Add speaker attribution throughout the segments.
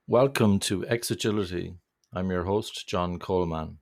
Speaker 1: Welcome to Xagility. I'm your host, John Coleman.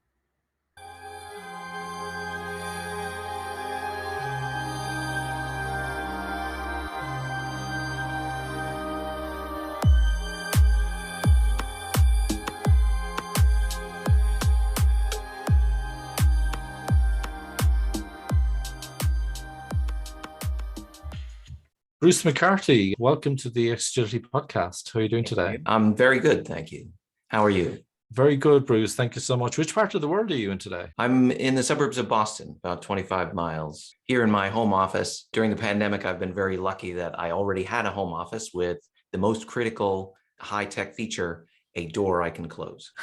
Speaker 1: Bruce McCarthy, welcome to the Xagility podcast. How are you doing today?
Speaker 2: I'm very good, thank you. How are you?
Speaker 1: Very good, Bruce. Thank you so much. Which part of the world are you in today?
Speaker 2: I'm in the suburbs of Boston, about 25 miles. Here in my home office. During the pandemic, I've been very lucky that I already had a home office with the most critical high-tech feature, a door I can close.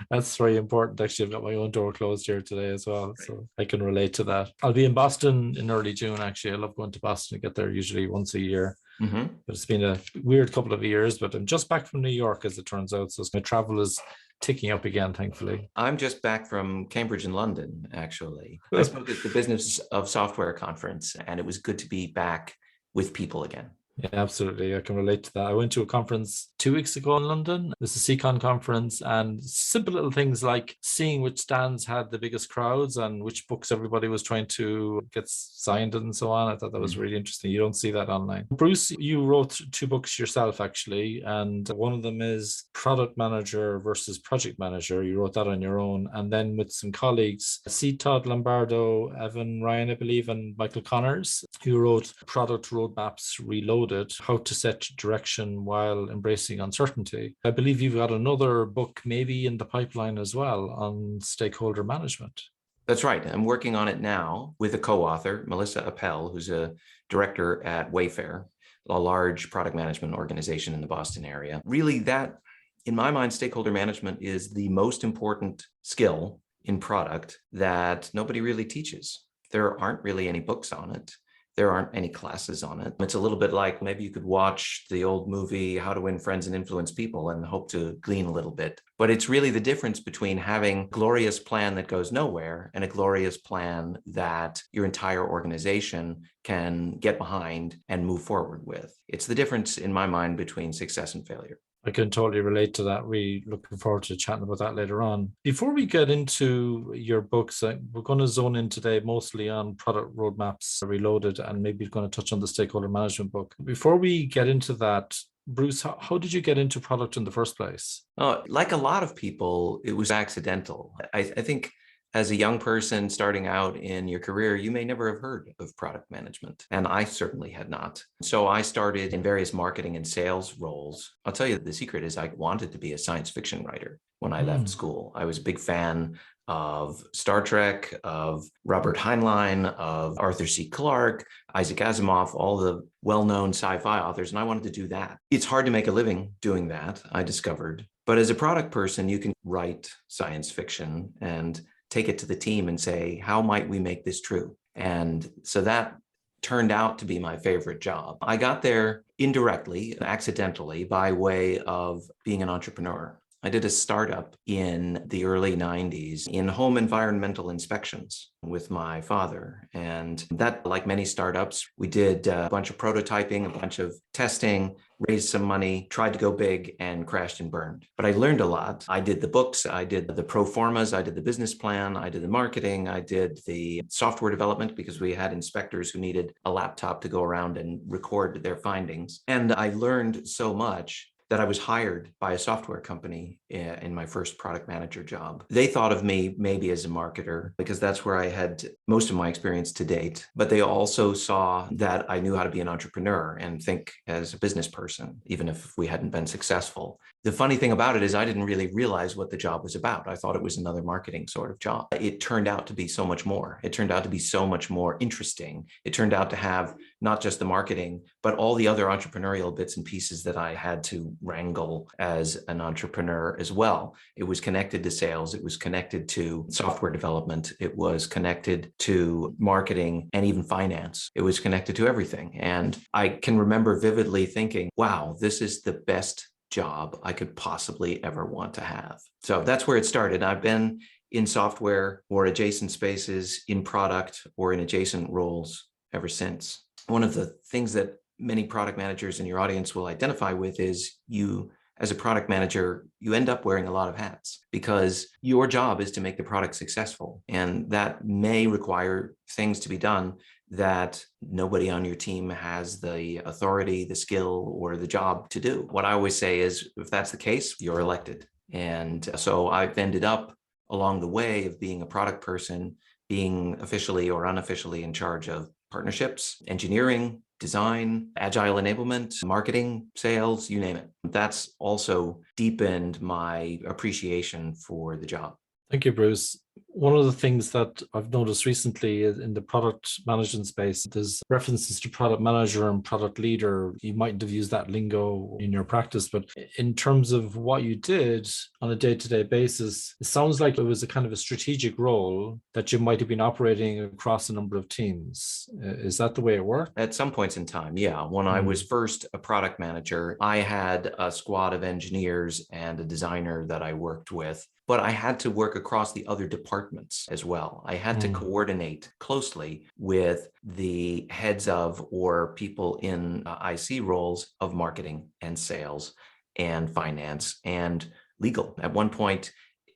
Speaker 1: That's very important. Actually, I've got my own door closed here today as well, so I can relate to that. I'll be in Boston in early June, actually. I love going to Boston. I get there usually once a year. But it's been a weird couple of years, but I'm just back from New York, as it turns out. So my travel is ticking up again, thankfully.
Speaker 2: I'm just back from Cambridge and London, actually. I spoke at the Business of Software conference, and it was good to be back with people again.
Speaker 1: Yeah, absolutely. I can relate to that. I went to a conference 2 weeks ago in London. It was a CCon conference, and simple little things like seeing which stands had the biggest crowds and which books everybody was trying to get signed and so on. I thought that was really interesting. You don't see that online. Bruce, you wrote 2 books yourself, actually, and one of them is Product Manager versus Project Manager. You wrote that on your own. And then with some colleagues, C Todd Lombardo, Evan Ryan, I believe, and Michael Connors, who wrote Product Roadmaps Reloaded, how to set direction while embracing uncertainty. I believe you've got another book maybe in the pipeline as well on stakeholder management.
Speaker 2: That's right. I'm working on it now with a co-author, Melissa Appel, who's a director at Wayfair, a large product management organization in the Boston area. Really, that, in my mind, stakeholder management is the most important skill in product that nobody really teaches. There aren't really any books on it. There aren't any classes on it. It's a little bit like maybe you could watch the old movie, How to Win Friends and Influence People, and hope to glean a little bit. But it's really the difference between having a glorious plan that goes nowhere and a glorious plan that your entire organization can get behind and move forward with. It's the difference, in my mind, between success and failure.
Speaker 1: I can totally relate to that. Really looking forward to chatting about that later on. Before we get into your books, we're going to zone in today mostly on Product Roadmaps Reloaded, and maybe going to touch on the stakeholder management book. Before we get into that, Bruce, how did you get into product in the first place?
Speaker 2: Like a lot of people, it was accidental. I think as a young person starting out in your career, you may never have heard of product management, and I certainly had not. So I started in various marketing and sales roles. I'll tell you, the secret is I wanted to be a science fiction writer when I left school. I was a big fan of Star Trek, of Robert Heinlein, of Arthur C. Clarke, Isaac Asimov, all the well-known sci-fi authors, and I wanted to do that. It's hard to make a living doing that, I discovered. But as a product person, you can write science fiction and take it to the team and say, how might we make this true? And so that turned out to be my favorite job. I got there indirectly, accidentally, by way of being an entrepreneur. I did a startup in the early 90s in home environmental inspections with my father. And that, like many startups, we did a bunch of prototyping, a bunch of testing, raised some money, tried to go big, and crashed and burned. But I learned a lot. I did the books, I did the pro formas, I did the business plan, I did the marketing, I did the software development because we had inspectors who needed a laptop to go around and record their findings. And I learned so much that I was hired by a software company in my first product manager job. They thought of me maybe as a marketer because that's where I had most of my experience to date, but they also saw that I knew how to be an entrepreneur and think as a business person, even if we hadn't been successful. The funny thing about it is I didn't really realize what the job was about. I thought it was another marketing sort of job. It turned out to be so much more. It turned out to be so much more interesting. It turned out to have not just the marketing, but all the other entrepreneurial bits and pieces that I had to wrangle as an entrepreneur as well. It was connected to sales. It was connected to software development. It was connected to marketing and even finance. It was connected to everything. And I can remember vividly thinking, wow, this is the best job I could possibly ever want to have. So that's where it started. I've been in software or adjacent spaces, in product or in adjacent roles ever since. One of the things that many product managers in your audience will identify with is you as a product manager, you end up wearing a lot of hats because your job is to make the product successful. And that may require things to be done that nobody on your team has the authority, the skill, or the job to do. What I always say is, if that's the case, you're elected. And so I've ended up along the way of being a product person, being officially or unofficially in charge of partnerships, engineering, design, agile enablement, marketing, sales, you name it. That's also deepened my appreciation for the job.
Speaker 1: Thank you, Bruce. One of the things that I've noticed recently is in the product management space, there's references to product manager and product leader. You mightn't have used that lingo in your practice, but in terms of what you did on a day-to-day basis, it sounds like it was a kind of a strategic role that you might have been operating across a number of teams. Is that the way it worked?
Speaker 2: At some points in time, yeah. When I was first a product manager, I had a squad of engineers and a designer that I worked with, but I had to work across the other departments as well. I had to coordinate closely with the heads of or people in IC roles of marketing and sales and finance and legal. At one point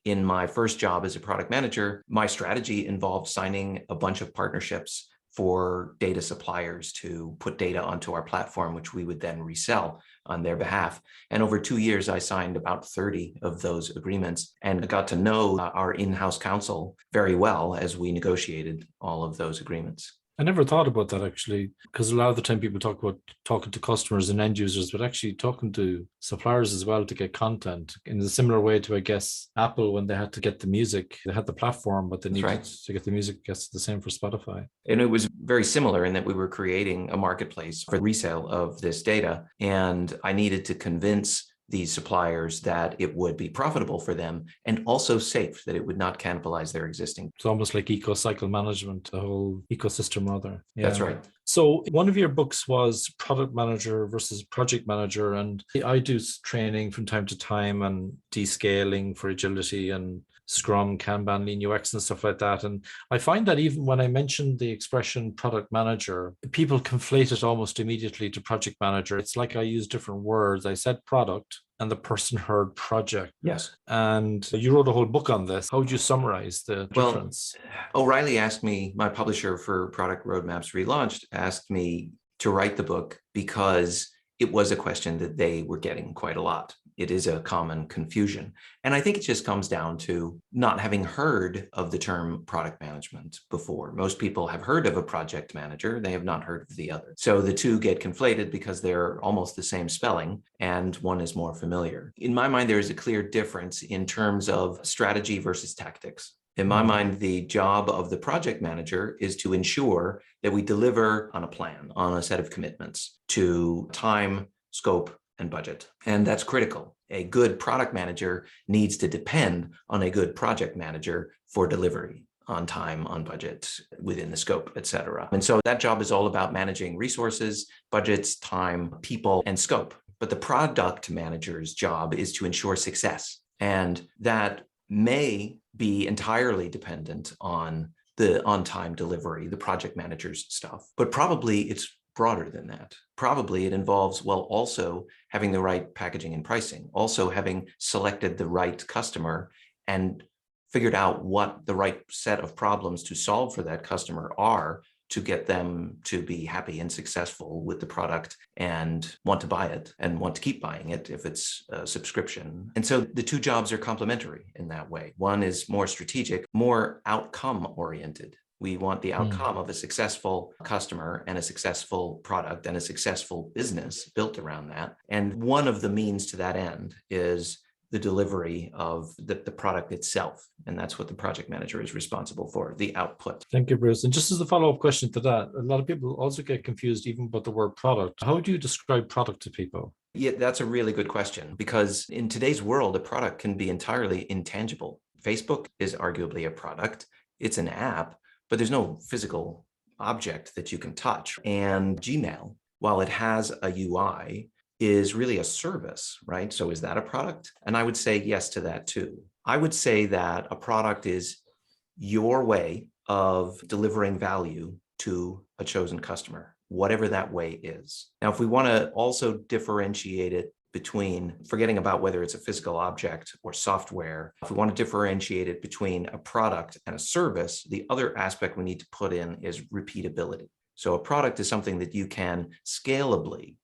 Speaker 2: in my first job as a product manager, my strategy involved signing a bunch of partnerships for data suppliers to put data onto our platform, which we would then resell on their behalf. And over 2 years, I signed about 30 of those agreements and got to know our in-house counsel very well as we negotiated all of those agreements.
Speaker 1: I never thought about that actually, because a lot of the time people talk about talking to customers and end users, but actually talking to suppliers as well to get content in a similar way to, I guess, Apple when they had to get the music. They had the platform, but they needed to get the music. I guess it's the same for Spotify.
Speaker 2: And it was very similar in that we were creating a marketplace for resale of this data. And I needed to convince these suppliers that it would be profitable for them and also safe, that it would not cannibalize their existing.
Speaker 1: It's almost like eco-cycle management, the whole ecosystem rather. Yeah.
Speaker 2: That's right.
Speaker 1: So one of your books was Product Manager versus Project Manager. And I do training from time to time and descaling for agility and Scrum, Kanban, Lean UX and stuff like that. And I find that even when I mentioned the expression product manager, people conflate it almost immediately to project manager. It's like I use different words. I said product and the person heard project.
Speaker 2: Yes.
Speaker 1: And you wrote a whole book on this. How would you summarize the difference?
Speaker 2: O'Reilly asked me, my publisher for Product Roadmaps Relaunched, asked me to write the book because it was a question that they were getting quite a lot. It is a common confusion. And I think it just comes down to not having heard of the term product management before. Most people have heard of a project manager. They have not heard of the other. So the two get conflated because they're almost the same spelling and one is more familiar. In my mind, there is a clear difference in terms of strategy versus tactics. In my mind, the job of the project manager is to ensure that we deliver on a plan, on a set of commitments to time, scope, and budget. And that's critical. A good product manager needs to depend on a good project manager for delivery on time, on budget, within the scope, et cetera. And so that job is all about managing resources, budgets, time, people, and scope. But the product manager's job is to ensure success. And that may be entirely dependent on the on-time delivery, the project manager's stuff, but probably it's broader than that. Probably it involves, well, also having the right packaging and pricing, also having selected the right customer and figured out what the right set of problems to solve for that customer are to get them to be happy and successful with the product and want to buy it and want to keep buying it if it's a subscription. And so the two jobs are complementary in that way. One is more strategic, more outcome oriented. We want the outcome of a successful customer and a successful product and a successful business built around that. And one of the means to that end is the delivery of the product itself. And that's what the project manager is responsible for, the output.
Speaker 1: Thank you, Bruce. And just as a follow-up question to that, a lot of people also get confused even about the word product. How do you describe product to people?
Speaker 2: Yeah, that's a really good question, because in today's world, a product can be entirely intangible. Facebook is arguably a product. It's an app, but there's no physical object that you can touch. And Gmail, while it has a UI, is really a service, right? So is that a product? And I would say yes to that too. I would say that a product is your way of delivering value to a chosen customer, whatever that way is. Now, if we want to also differentiate it between, forgetting about whether it's a physical object or software, if we want to differentiate it between a product and a service, the other aspect we need to put in is repeatability. So a product is something that you can scalably,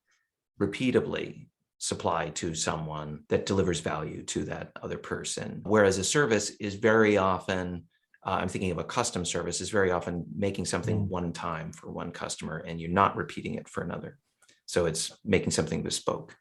Speaker 2: repeatably supply to someone that delivers value to that other person. Whereas a service is very often, I'm thinking of a custom service, is very often making something one time for one customer and you're not repeating it for another. So it's making something bespoke.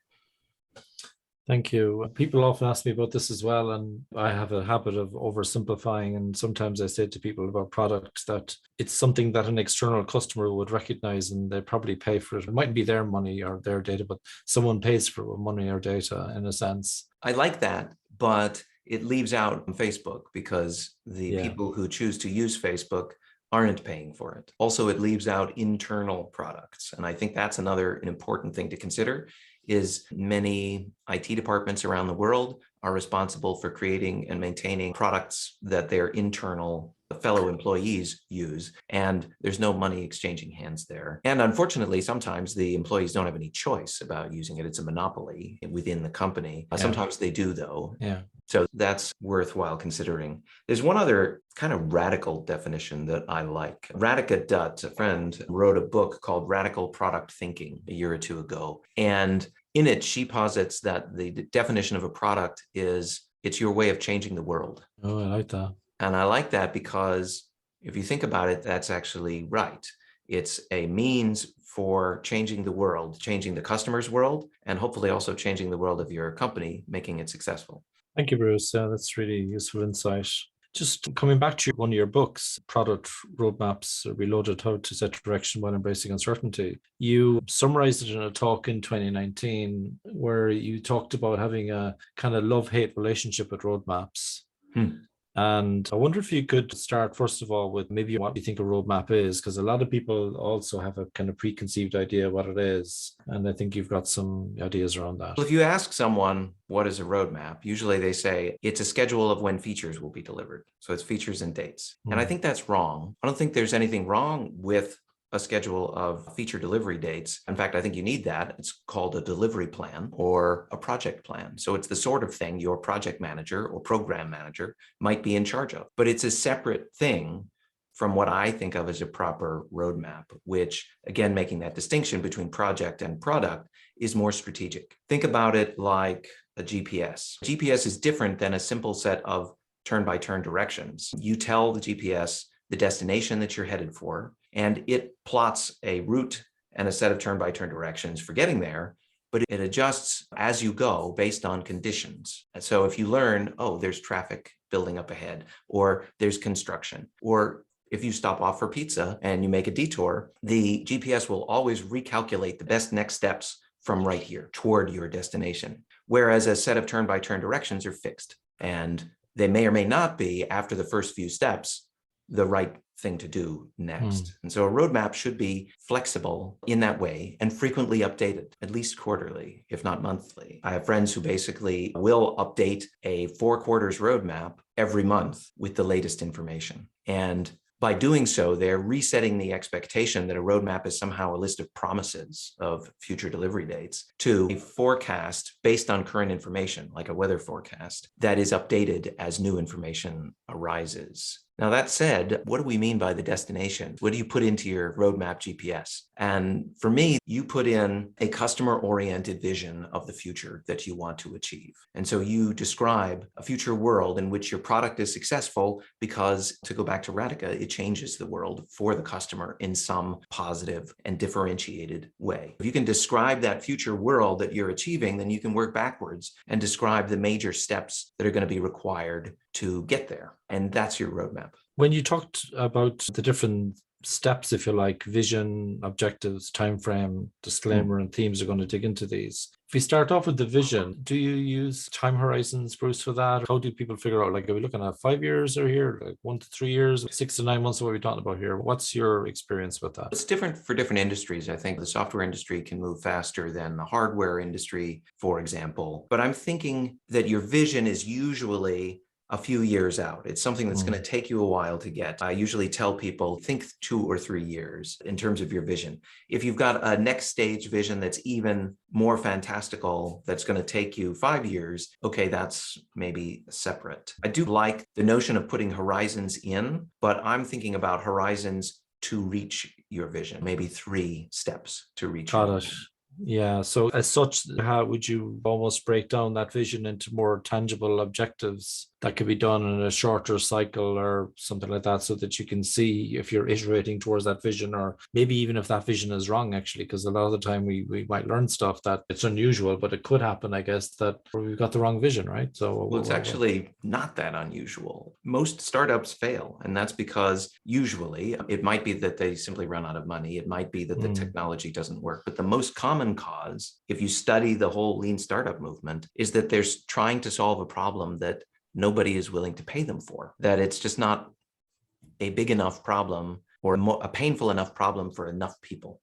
Speaker 1: Thank you. People often ask me about this as well, and I have a habit of oversimplifying. And sometimes I say to people about products that it's something that an external customer would recognize and they probably pay for it. It mightn't be their money or their data, but someone pays for money or data in a sense.
Speaker 2: I like that, but it leaves out Facebook because the people who choose to use Facebook aren't paying for it. Also, it leaves out internal products. And I think that's an important thing to consider is many IT departments around the world are responsible for creating and maintaining products that their internal fellow employees use, and there's no money exchanging hands there. And unfortunately, sometimes the employees don't have any choice about using it. It's a monopoly within the company. Sometimes they do, though. So that's worthwhile considering. There's one other kind of radical definition that I like. Radhika Dutt, a friend, wrote a book called Radical Product Thinking a year or two ago. And in it, she posits that the definition of a product is it's your way of changing the world.
Speaker 1: Oh, I like that.
Speaker 2: And I like that because if you think about it, that's actually right. It's a means for changing the world, changing the customer's world, and hopefully also changing the world of your company, making it successful.
Speaker 1: Thank you, Bruce. That's really useful insight. Just coming back to one of your books, Product Roadmaps Reloaded, How to Set Direction While Embracing Uncertainty. You summarized it in a talk in 2019 where you talked about having a kind of love-hate relationship with roadmaps. And I wonder if you could start, first of all, with maybe what you think a roadmap is, because a lot of people also have a kind of preconceived idea what it is. And I think you've got some ideas around that.
Speaker 2: Well, if you ask someone what is a roadmap, usually they say it's a schedule of when features will be delivered. So it's features and dates. And I think that's wrong. I don't think there's anything wrong with a schedule of feature delivery dates. In fact, I think you need that. It's called a delivery plan or a project plan. So it's the sort of thing your project manager or program manager might be in charge of. But it's a separate thing from what I think of as a proper roadmap, which, again, making that distinction between project and product is more strategic. Think about it like a GPS. GPS is different than a simple set of turn-by-turn directions. You tell the GPS the destination that you're headed for, and it plots a route and a set of turn-by-turn directions for getting there, but it adjusts as you go based on conditions. And so if you learn, oh, there's traffic building up ahead, or there's construction, or if you stop off for pizza and you make a detour, the GPS will always recalculate the best next steps from right here toward your destination. Whereas a set of turn-by-turn directions are fixed, and they may or may not be, after the first few steps, the right thing to do next. And so a roadmap should be flexible in that way and frequently updated, at least quarterly, if not monthly. I have friends who basically will update a 4 quarters roadmap every month with the latest information. And by doing so, they're resetting the expectation that a roadmap is somehow a list of promises of future delivery dates to a forecast based on current information, like a weather forecast, that is updated as new information arises. Now, that said, what do we mean by the destination? What do you put into your roadmap GPS? And for me, you put in a customer-oriented vision of the future that you want to achieve. And so you describe a future world in which your product is successful because, to go back to Radhika, it changes the world for the customer in some positive and differentiated way. If you can describe that future world that you're achieving, then you can work backwards and describe the major steps that are going to be required to get there. And that's your roadmap.
Speaker 1: When you talked about the different steps, if you like, vision, objectives, time frame, disclaimer, and themes, are going to dig into these. If we start off with the vision, do you use time horizons, Bruce, for that? How do people figure out, like, are we looking at 5 years or here, like 1 to 3 years, 6 to 9 months? What are we talking about here? What's your experience with that?
Speaker 2: It's different for different industries. I think the software industry can move faster than the hardware industry, for example. But I'm thinking that your vision is usually a few years out. It's something that's going to take you a while to get. I usually tell people, think 2 or 3 years in terms of your vision. If you've got a next stage vision that's even more fantastical, that's going to take you 5 years, okay, that's maybe separate. I do like the notion of putting horizons in, but I'm thinking about horizons to reach your vision, maybe 3 steps to reach your
Speaker 1: Got it.
Speaker 2: vision.
Speaker 1: Yeah. So as such, how would you almost break down that vision into more tangible objectives that could be done in a shorter cycle or something like that, so that you can see if you're iterating towards that vision, or maybe even if that vision is wrong, actually, because a lot of the time we might learn stuff that it's unusual, but it could happen, I guess, that we've got the wrong vision, right? So
Speaker 2: Well, it's actually not that unusual. Most startups fail, and that's because usually it might be that they simply run out of money. It might be that the technology doesn't work. But the most common cause, if you study the whole lean startup movement, is that they're trying to solve a problem that nobody is willing to pay them for, that it's just not a big enough problem or a painful enough problem for enough people.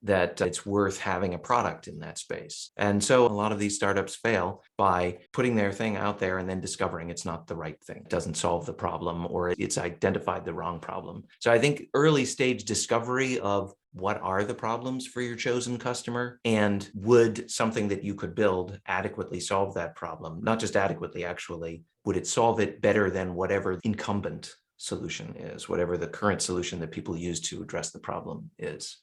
Speaker 2: That it's worth having a product in that space. And so a lot of these startups fail by putting their thing out there and then discovering it's not the right thing. It doesn't solve the problem, or it's identified the wrong problem. So I think early stage discovery of what are the problems for your chosen customer, and would something that you could build adequately solve that problem? Not just adequately, actually, would it solve it better than whatever incumbent solution is, whatever the current solution that people use to address the problem is?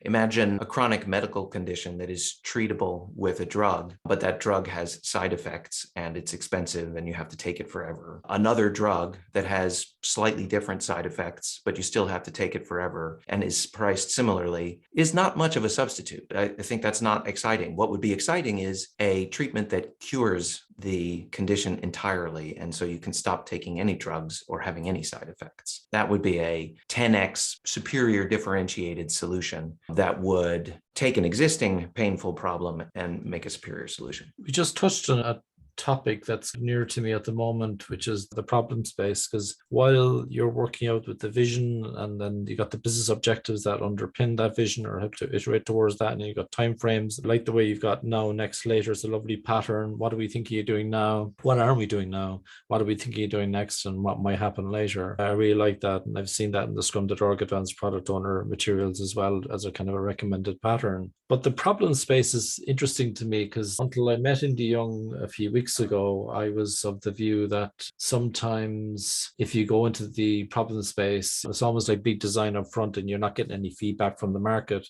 Speaker 2: Imagine a chronic medical condition that is treatable with a drug, but that drug has side effects and it's expensive and you have to take it forever. Another drug that has slightly different side effects, but you still have to take it forever and is priced similarly, is not much of a substitute. I think that's not exciting. What would be exciting is a treatment that cures the condition entirely, and so you can stop taking any drugs or having any side effects. That would be a 10x superior differentiated solution that would take an existing painful problem and make a superior solution.
Speaker 1: We just touched on a topic that's near to me at the moment, which is the problem space, because while you're working out with the vision, and then you got the business objectives that underpin that vision or help to iterate towards that, and you got time frames, like the way you've got now, next, later is a lovely pattern. What are we thinking of doing now? What aren't we doing now? What are we thinking of doing next, and what might happen later? I really like that, and I've seen that in the Scrum.org Advanced Product Owner materials as well, as a kind of a recommended pattern. But the problem space is interesting to me, because until I met Indy Young a few weeks ago, I was of the view that sometimes if you go into the problem space, it's almost like big design up front and you're not getting any feedback from the market.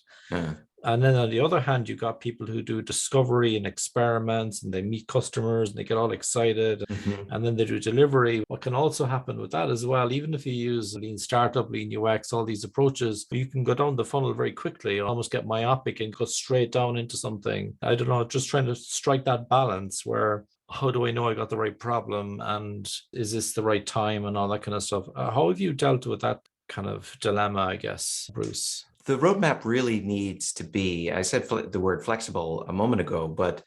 Speaker 1: And then on the other hand, you've got people who do discovery and experiments, and they meet customers and they get all excited, and then they do delivery. What can also happen with that as well, even if you use lean startup, lean UX, all these approaches, you can go down the funnel very quickly, almost get myopic and go straight down into something. I don't know, just trying to strike that balance where, how do I know I got the right problem, and is this the right time, and all that kind of stuff. How have you dealt with that kind of dilemma, I guess, Bruce?
Speaker 2: The roadmap really needs to be, I said the word flexible a moment ago, but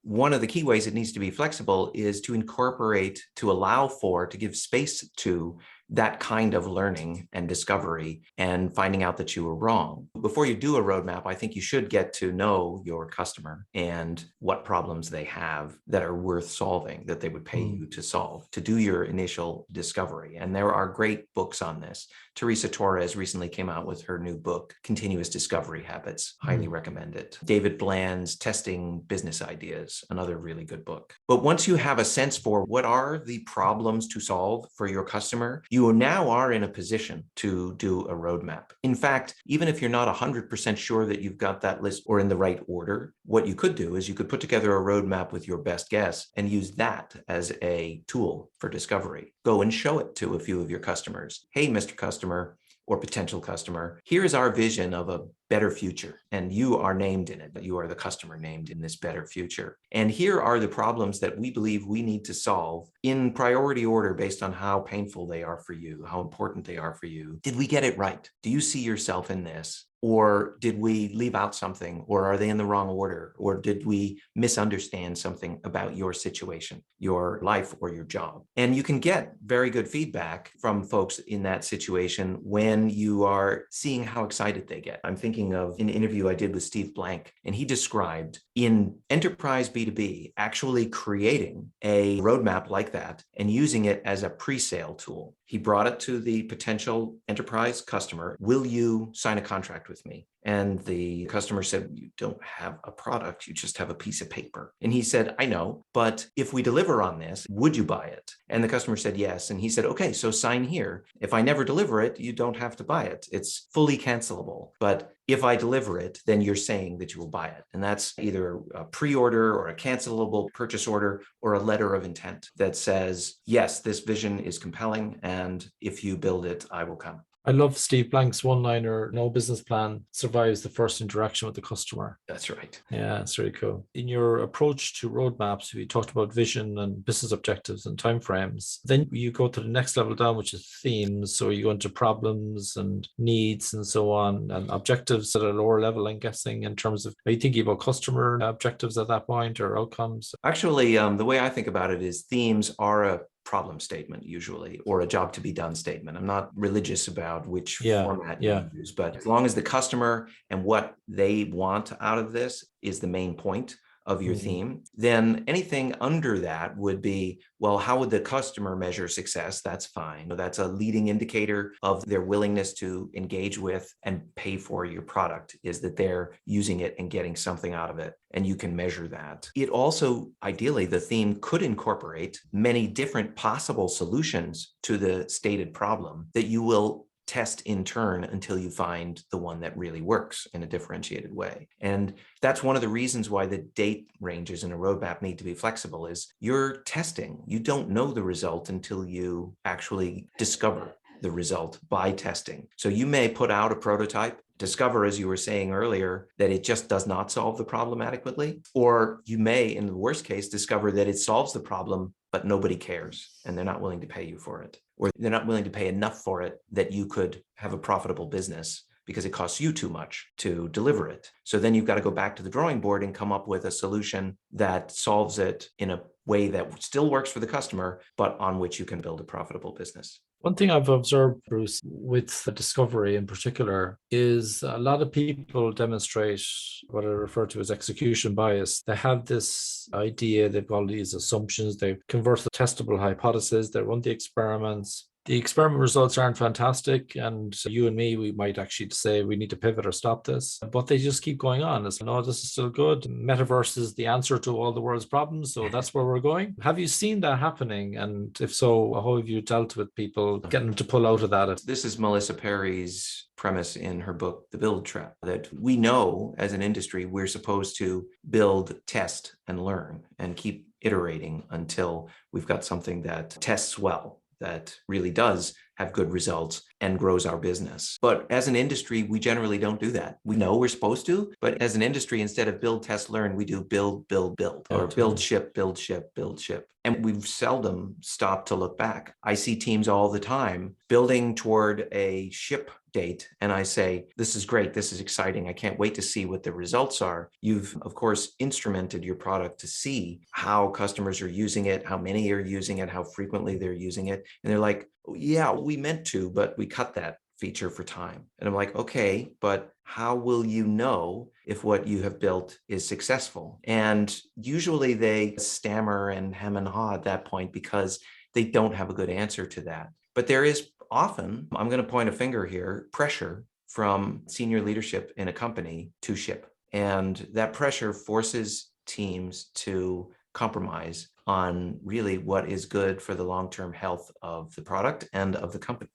Speaker 2: one of the key ways it needs to be flexible is to incorporate, to allow for, to give space to that kind of learning and discovery and finding out that you were wrong. Before you do a roadmap, I think you should get to know your customer and what problems they have that are worth solving, that they would pay you to solve, to do your initial discovery. And there are great books on this. Teresa Torres recently came out with her new book, Continuous Discovery Habits. Highly recommend it. David Bland's Testing Business Ideas, another really good book. But once you have a sense for what are the problems to solve for your customer, you now are in a position to do a roadmap. In fact, even if you're not 100% sure that you've got that list or in the right order, what you could do is you could put together a roadmap with your best guess and use that as a tool for discovery. Go and show it to a few of your customers. Hey, Mr. Customer, or potential customer, here is our vision of a better future, and you are named in it. You are the customer named in this better future. And here are the problems that we believe we need to solve in priority order based on how painful they are for you, how important they are for you. Did we get it right? Do you see yourself in this? Or did we leave out something? Or are they in the wrong order? Or did we misunderstand something about your situation, your life, or your job? And you can get very good feedback from folks in that situation when you are seeing how excited they get. I'm thinking of an interview I did with Steve Blank, and he described in enterprise B2B, actually creating a roadmap like that and using it as a pre-sale tool. He brought it to the potential enterprise customer. Will you sign a contract with me? And the customer said, you don't have a product, you just have a piece of paper. And he said, I know, but if we deliver on this, would you buy it? And the customer said, yes. And he said, okay, so sign here. If I never deliver it, you don't have to buy it. It's fully cancelable. But if I deliver it, then you're saying that you will buy it. And that's either a pre-order or a cancelable purchase order or a letter of intent that says, yes, this vision is compelling. And if you build it, I will come.
Speaker 1: I love Steve Blank's one-liner, no business plan survives the first interaction with the customer.
Speaker 2: That's right.
Speaker 1: Yeah, it's really cool. In your approach to roadmaps, we talked about vision and business objectives and timeframes. Then you go to the next level down, which is themes. So you go into problems and needs and so on, and objectives at a lower level, I'm guessing, in terms of, are you thinking about customer objectives at that point or outcomes?
Speaker 2: Actually, the way I think about it is themes are a problem statement usually, or a job to be done statement. I'm not religious about which format you use, but as long as the customer and what they want out of this is the main point of your theme, then anything under that would be, well, how would the customer measure success? That's fine. That's a leading indicator of their willingness to engage with and pay for your product, is that they're using it and getting something out of it. And you can measure that. It also, ideally, the theme could incorporate many different possible solutions to the stated problem that you will test in turn until you find the one that really works in a differentiated way. And that's one of the reasons why the date ranges in a roadmap need to be flexible, is you're testing. You don't know the result until you actually discover the result by testing. So you may put out a prototype, discover, as you were saying earlier, that it just does not solve the problem adequately, or you may, in the worst case, discover that it solves the problem, but nobody cares and they're not willing to pay you for it, or they're not willing to pay enough for it that you could have a profitable business because it costs you too much to deliver it. So then you've got to go back to the drawing board and come up with a solution that solves it in a way that still works for the customer, but on which you can build a profitable business.
Speaker 1: One thing I've observed, Bruce, with the discovery in particular, is a lot of people demonstrate what I refer to as execution bias. They have this idea, they've got all these assumptions, they convert the testable hypothesis, they run the experiments. The experiment results aren't fantastic, and you and me, we might actually say we need to pivot or stop this, but they just keep going on. It's, no, this is still good. Metaverse is the answer to all the world's problems, so that's where we're going. Have you seen that happening? And if so, how have you dealt with people getting them to pull out of that?
Speaker 2: This is Melissa Perry's premise in her book, The Build Trap, that we know as an industry, we're supposed to build, test, and learn, and keep iterating until we've got something that tests well, that really does have good results and grows our business. But as an industry, we generally don't do that. We know we're supposed to, but as an industry, instead of build, test, learn, we do build, build, build, or build, ship, build, ship, build, ship. And we've seldom stopped to look back. I see teams all the time building toward a ship date, and I say, this is great, this is exciting, I can't wait to see what the results are. You've, of course, instrumented your product to see how customers are using it, how many are using it, how frequently they're using it. And they're like, oh, yeah, we meant to, but we cut that feature for time. And I'm like, okay, but how will you know if what you have built is successful? And usually they stammer and hem and haw at that point because they don't have a good answer to that. But there is often, I'm going to point a finger here, pressure from senior leadership in a company to ship. And that pressure forces teams to compromise on really what is good for the long-term health of the product and of the company.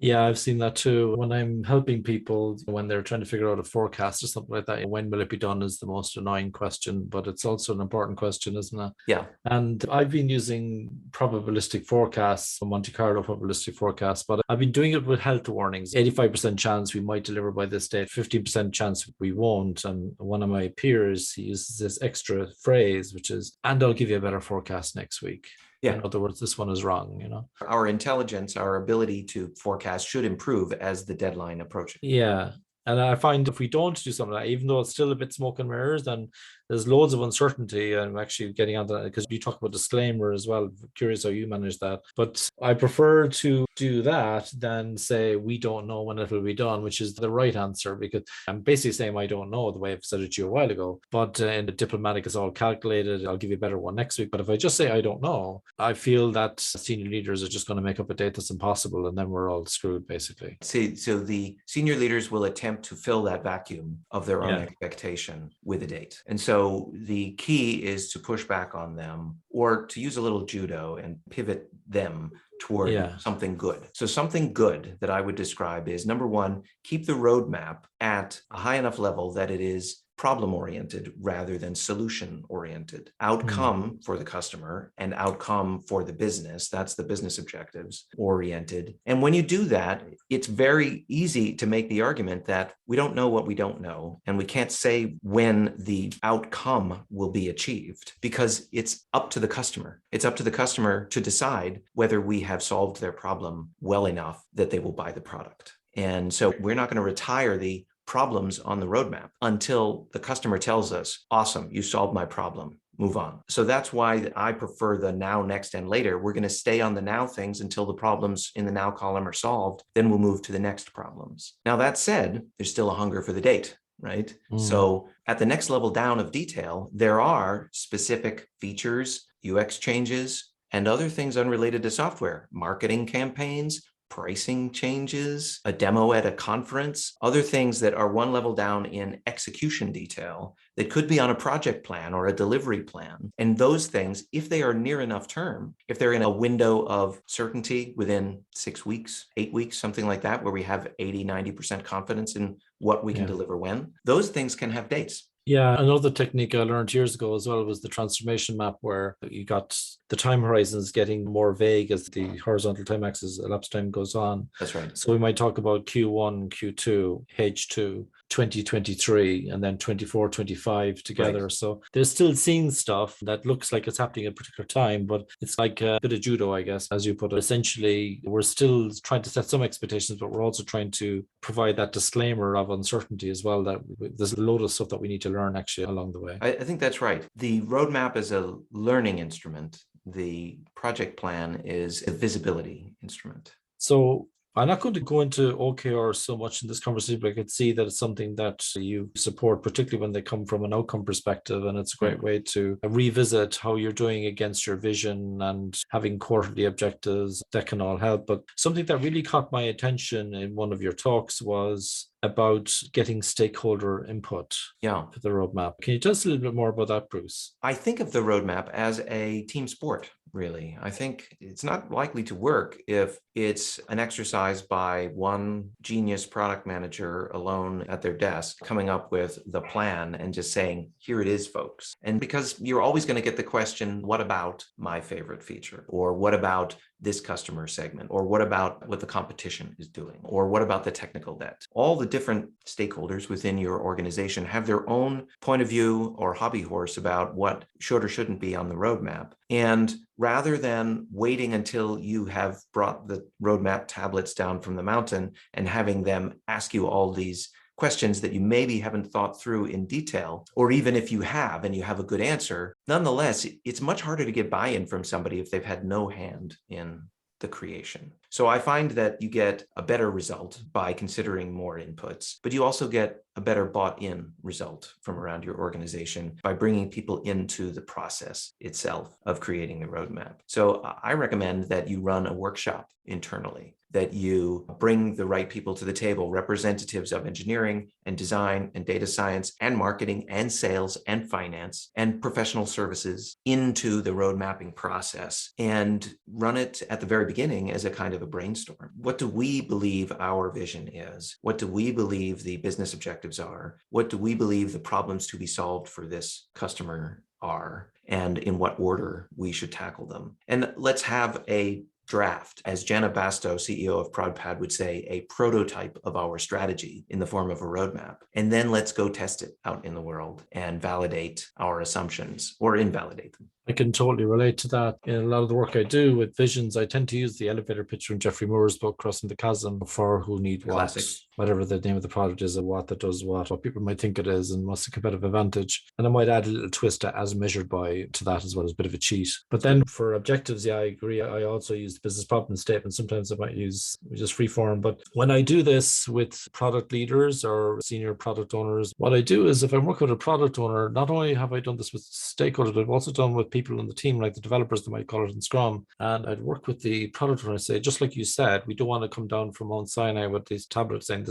Speaker 1: Yeah, I've seen that too. When I'm helping people, when they're trying to figure out a forecast or something like that, when will it be done is the most annoying question, but it's also an important question, isn't it?
Speaker 2: Yeah.
Speaker 1: And I've been using probabilistic forecasts, Monte Carlo probabilistic forecasts, but I've been doing it with health warnings. 85% chance we might deliver by this date, 15% chance we won't. And one of my peers, he uses this extra phrase, which is, and I'll give you a better forecast next week. Yeah. In other words, this one is wrong, you know.
Speaker 2: Our intelligence, our ability to forecast should improve as the deadline approaches.
Speaker 1: Yeah. And I find if we don't do something like that, even though it's still a bit smoke and mirrors, then there's loads of uncertainty. I'm actually getting onto that because you talk about disclaimer as well. Curious how you manage that. But I prefer to do that than say we don't know when it'll be done, which is the right answer, because I'm basically saying I don't know the way I've said it to you a while ago. But in the diplomatic, it's all calculated. I'll give you a better one next week. But if I just say I don't know, I feel that senior leaders are just going to make up a date that's impossible, and then we're all screwed, basically.
Speaker 2: See, so the senior leaders will attempt to fill that vacuum of their own
Speaker 1: Yeah.
Speaker 2: expectation with a date. And so the key is to push back on them, or to use a little judo and pivot them toward something good. So something good that I would describe is, number one, keep the roadmap at a high enough level that it is problem-oriented rather than solution-oriented. Outcome for the customer and outcome for the business, that's the business objectives oriented. And when you do that, it's very easy to make the argument that we don't know what we don't know, and we can't say when the outcome will be achieved, because it's up to the customer. It's up to the customer to decide whether we have solved their problem well enough that they will buy the product. And so we're not going to retire the problems on the roadmap until the customer tells us, awesome, you solved my problem, move on. So that's why I prefer the now, next, and later. We're going to stay on the now things until the problems in the now column are solved. Then we'll move to the next problems. Now, that said, there's still a hunger for the date, right? So at the next level down of detail, there are specific features, UX changes, and other things unrelated to software, marketing campaigns, pricing changes, a demo at a conference, other things that are one level down in execution detail that could be on a project plan or a delivery plan. And those things, if they are near enough term, if they're in a window of certainty within 6 weeks, 8 weeks, something like that, where we have 80, 90% confidence in what we can deliver when, those things can have dates.
Speaker 1: Yeah, another technique I learned years ago as well was the transformation map, where you got the time horizons getting more vague as the horizontal time axis elapsed time goes on.
Speaker 2: That's right.
Speaker 1: So we might talk about Q1, Q2, H2, 2023, and then 24, 25 together. Right. So there's still seeing stuff that looks like it's happening at a particular time, but it's like a bit of judo, I guess, as you put it. Essentially, we're still trying to set some expectations, but we're also trying to provide that disclaimer of uncertainty as well, that there's a load of stuff that we need to learn actually along the way.
Speaker 2: I think that's right. The roadmap is a learning instrument. The project plan is a visibility instrument.
Speaker 1: So I'm not going to go into OKR so much in this conversation, but I could see that it's something that you support, particularly when they come from an outcome perspective. And it's a great way to revisit how you're doing against your vision, and having quarterly objectives that can all help. But something that really caught my attention in one of your talks was about getting stakeholder input for the roadmap. Can you tell us a little bit more about that, Bruce?
Speaker 2: I think of the roadmap as a team sport, really. I think it's not likely to work if it's an exercise by one genius product manager alone at their desk coming up with the plan and just saying, here it is, folks. And because you're always going to get the question, what about my favorite feature? Or what about this customer segment? Or what about what the competition is doing? Or what about the technical debt? All the different stakeholders within your organization have their own point of view or hobby horse about what should or shouldn't be on the roadmap. And rather than waiting until you have brought the roadmap tablets down from the mountain and having them ask you all these questions that you maybe haven't thought through in detail, or even if you have and you have a good answer, nonetheless, it's much harder to get buy-in from somebody if they've had no hand in the creation. So I find that you get a better result by considering more inputs, but you also get a better bought-in result from around your organization by bringing people into the process itself of creating the roadmap. So I recommend that you run a workshop internally, that you bring the right people to the table, representatives of engineering and design and data science and marketing and sales and finance and professional services into the road mapping process, and run it at the very beginning as a kind of a brainstorm. What do we believe our vision is? What do we believe the business objectives are? What do we believe the problems to be solved for this customer are? And in what order we should tackle them? And let's have a draft, as Jana Basto, CEO of ProdPad, would say, a prototype of our strategy in the form of a roadmap. And then let's go test it out in the world and validate our assumptions or invalidate them.
Speaker 1: I can totally relate to that. In a lot of the work I do with visions, I tend to use the elevator pitch from Jeffrey Moore's book, Crossing the Chasm, for who need what,
Speaker 2: Classic.
Speaker 1: whatever the name of the product is, or what that does what people might think it is, and what's the competitive advantage. And I might add a little twist as measured by to that as well, as a bit of a cheat. But then for objectives, yeah, I agree. I also use the business problem statement. Sometimes I might use just free form. But when I do this with product leaders or senior product owners, what I do is if I'm working with a product owner, not only have I done this with stakeholders, but I've also done with people in the team, like the developers, they might call it in Scrum. And I'd work with the product owner and say, just like you said, we don't want to come down from Mount Sinai with these tablets saying,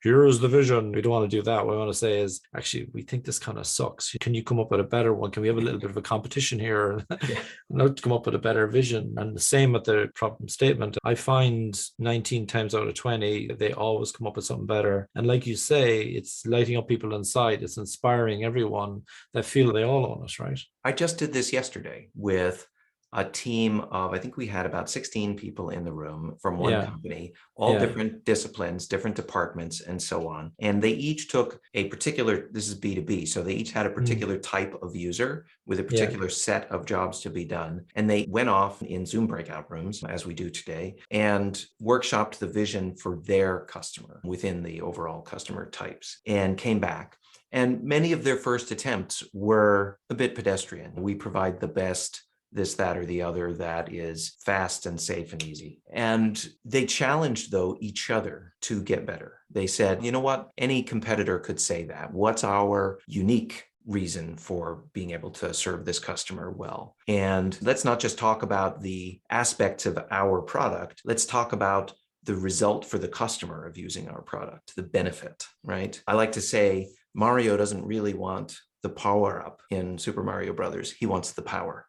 Speaker 1: here's the vision. We don't want to do that. What I want to say is, actually, we think this kind of sucks. Can you come up with a better one? Can we have a little bit of a competition here?
Speaker 2: Yeah.
Speaker 1: Not to come up with a better vision. And the same with the problem statement. I find 19 times out of 20, they always come up with something better. And like you say, it's lighting up people inside. It's inspiring everyone that feel they all own it, right?
Speaker 2: I just did this yesterday with a team of, I think we had about 16 people in the room from one company, all different disciplines, different departments, and so on. And they each took a particular, this is B2B, so they each had a particular type of user with a particular set of jobs to be done. And they went off in Zoom breakout rooms, as we do today, and workshopped the vision for their customer within the overall customer types, and came back. And many of their first attempts were a bit pedestrian. We provide the best this, that, or the other that is fast and safe and easy. And they challenged, though, each other to get better. They said, you know what? Any competitor could say that. What's our unique reason for being able to serve this customer well? And let's not just talk about the aspects of our product. Let's talk about the result for the customer of using our product, the benefit, right? I like to say Mario doesn't really want the power up in Super Mario Brothers. He wants the power.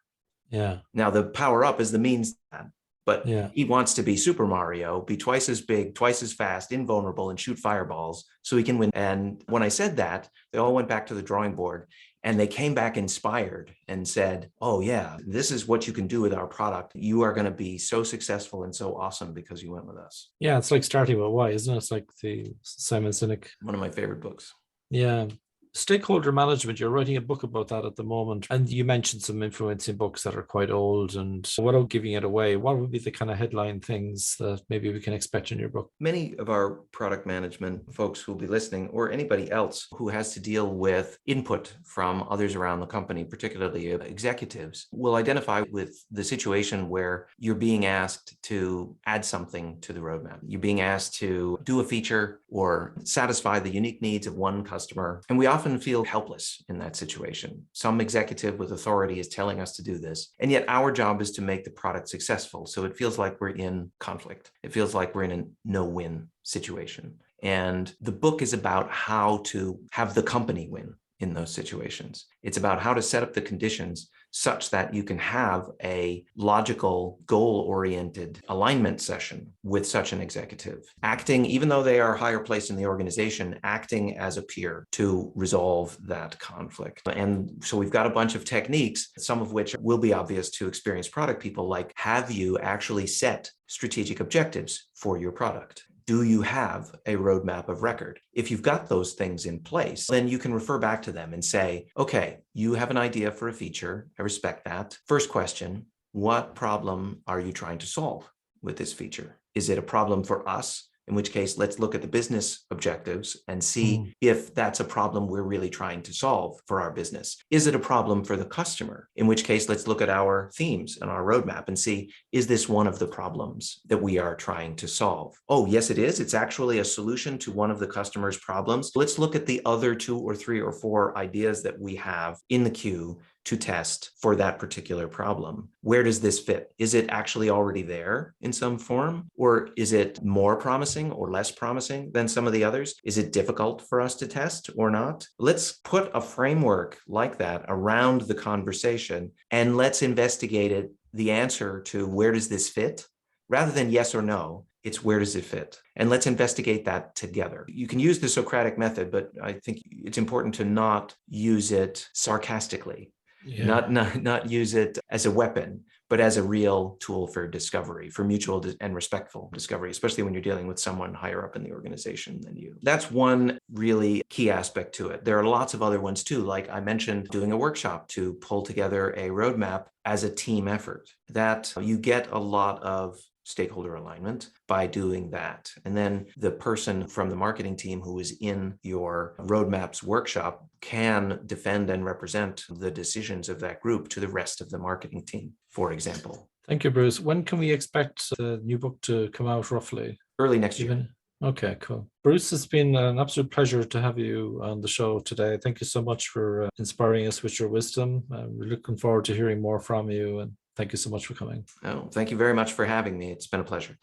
Speaker 1: Yeah.
Speaker 2: Now the power up is the means to that, but
Speaker 1: Yeah.
Speaker 2: he wants to be Super Mario, be twice as big, twice as fast, invulnerable, and shoot fireballs so he can win. And when I said that, they all went back to the drawing board and they came back inspired and said, oh yeah, this is what you can do with our product. You are going to be so successful and so awesome because you went with us.
Speaker 1: Yeah, it's like starting with why, isn't it? It's like the Simon Sinek.
Speaker 2: One of my favorite books.
Speaker 1: Yeah. Stakeholder management, you're writing a book about that at the moment. And you mentioned some influencing books that are quite old. And without giving it away, what would be the kind of headline things that maybe we can expect in your book?
Speaker 2: Many of our product management folks who will be listening, or anybody else who has to deal with input from others around the company, particularly executives, will identify with the situation where you're being asked to add something to the roadmap. You're being asked to do a feature or satisfy the unique needs of one customer. And we often feel helpless in that situation. Some executive with authority is telling us to do this, and yet our job is to make the product successful. So it feels like we're in conflict. It feels like we're in a no-win situation. And the book is about how to have the company win in those situations. It's about how to set up the conditions such that you can have a logical, goal-oriented alignment session with such an executive, acting, even though they are higher placed in the organization, acting as a peer to resolve that conflict. And so we've got a bunch of techniques, some of which will be obvious to experienced product people, like, have you actually set strategic objectives for your product? Do you have a roadmap of record? If you've got those things in place, then you can refer back to them and say, okay, you have an idea for a feature. I respect that. First question, what problem are you trying to solve with this feature? Is it a problem for us? In which case, let's look at the business objectives and see if that's a problem we're really trying to solve for our business. Is it a problem for the customer? In which case, let's look at our themes and our roadmap and see, is this one of the problems that we are trying to solve? Oh, yes, it is. It's actually a solution to one of the customer's problems. Let's look at the other 2 or 3 or 4 ideas that we have in the queue to test for that particular problem. Where does this fit? Is it actually already there in some form? Or is it more promising or less promising than some of the others? Is it difficult for us to test or not? Let's put a framework like that around the conversation and let's investigate it, the answer to where does this fit? Rather than yes or no, it's where does it fit? And let's investigate that together. You can use the Socratic method, but I think it's important to not use it sarcastically.
Speaker 1: Yeah.
Speaker 2: Not use it as a weapon, but as a real tool for discovery, for mutual and respectful discovery, especially when you're dealing with someone higher up in the organization than you. That's one really key aspect to it. There are lots of other ones too, like I mentioned, doing a workshop to pull together a roadmap as a team effort. That you get a lot of stakeholder alignment by doing that. And then the person from the marketing team who is in your roadmaps workshop can defend and represent the decisions of that group to the rest of the marketing team, for example.
Speaker 1: Thank you, Bruce. When can we expect the new book to come out roughly?
Speaker 2: Early next year.
Speaker 1: Okay, cool. Bruce, it's been an absolute pleasure to have you on the show today. Thank you so much for inspiring us with your wisdom. We're looking forward to hearing more from you, and thank you so much for coming.
Speaker 2: Oh, thank you very much for having me. It's been a pleasure.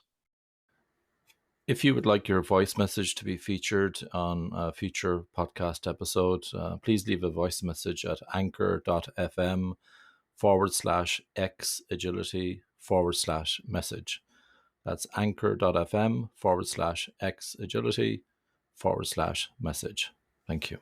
Speaker 3: If you would like your voice message to be featured on a future podcast episode, please leave a voice message at anchor.fm/Xagility/message. That's anchor.fm/Xagility/message. Thank you.